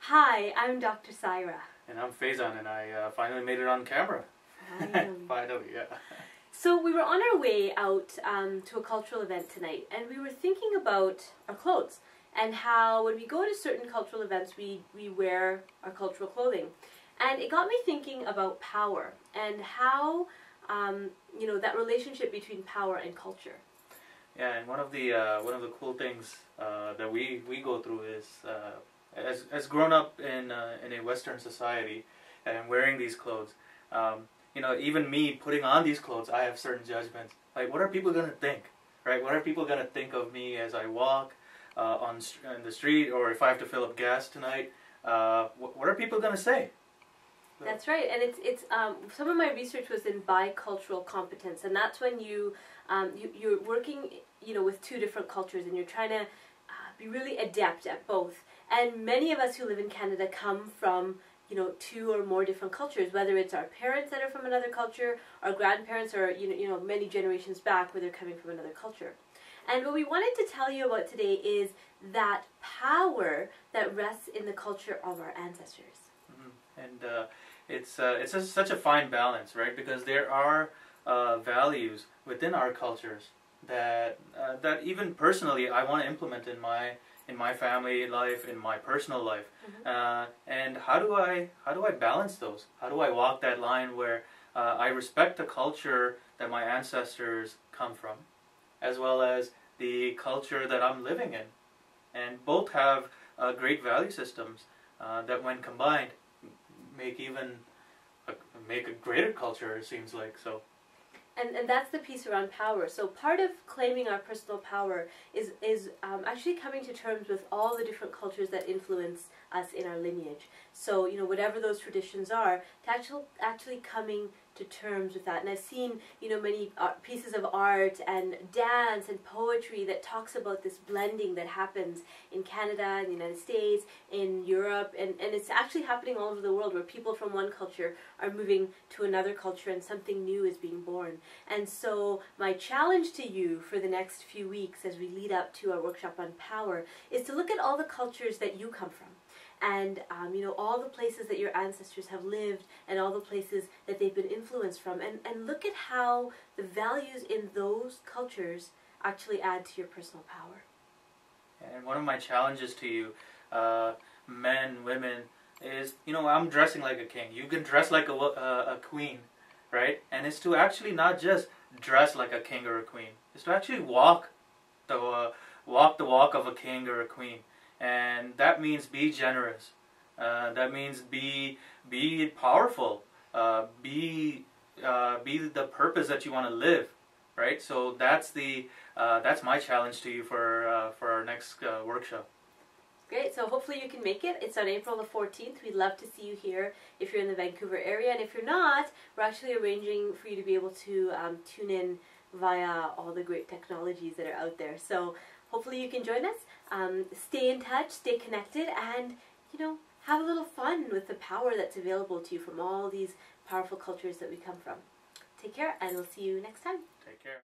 Hi, I'm Dr. Saira. And I'm Faizan, and I finally made it on camera. Finally, yeah. So we were on our way out to a cultural event tonight, and we were thinking about our clothes and how when we go to certain cultural events we wear our cultural clothing. And it got me thinking about power and how, that relationship between power and culture. Yeah, and one of the cool things that we go through is as grown up in a Western society and wearing these clothes. Even me putting on these clothes, I have certain judgments. Like, what are people gonna think, right? What are people gonna think of me as I walk on the street, or if I have to fill up gas tonight? What are people gonna say? That's right, and it's some of my research was in bicultural competence, and that's when you're working with two different cultures, and you're trying to be really adept at both. And many of us who live in Canada come from two or more different cultures, whether it's our parents that are from another culture, our grandparents, or many generations back where they're coming from another culture. And what we wanted to tell you about today is that power that rests in the culture of our ancestors. And it's such a fine balance, right? Because there are values within our cultures that even personally I want to implement in my family life, in my personal life. And how do I balance those? How do I walk that line where I respect the culture that my ancestors come from, as well as the culture that I'm living in, and both have great value systems that, when combined, make a greater culture, it seems like. So. And that's the piece around power. So part of claiming our personal power is actually coming to terms with all the different cultures that influence us in our lineage. So whatever those traditions are, to actually coming to terms with that. And I've seen many pieces of art and dance and poetry that talks about this blending that happens in Canada, in the United States, in Europe, and it's actually happening all over the world, where people from one culture are moving to another culture and something new is being born. And so my challenge to you for the next few weeks as we lead up to our workshop on power is to look at all the cultures that you come from. And all the places that your ancestors have lived, and all the places that they've been influenced from, and look at how the values in those cultures actually add to your personal power. And one of my challenges to you, men, women, is I'm dressing like a king. You can dress like a queen, right? And it's to actually not just dress like a king or a queen. It's to actually walk the walk of a king or a queen. And that means be generous. That means be powerful. Be the purpose that you want to live, right? So that's my challenge to you for our next workshop. Great. So hopefully you can make it. It's on April the 14th. We'd love to see you here if you're in the Vancouver area, and if you're not, we're actually arranging for you to be able to tune in via all the great technologies that are out there. So hopefully you can join us. Stay in touch, stay connected, and have a little fun with the power that's available to you from all these powerful cultures that we come from. Take care, and we'll see you next time. Take care.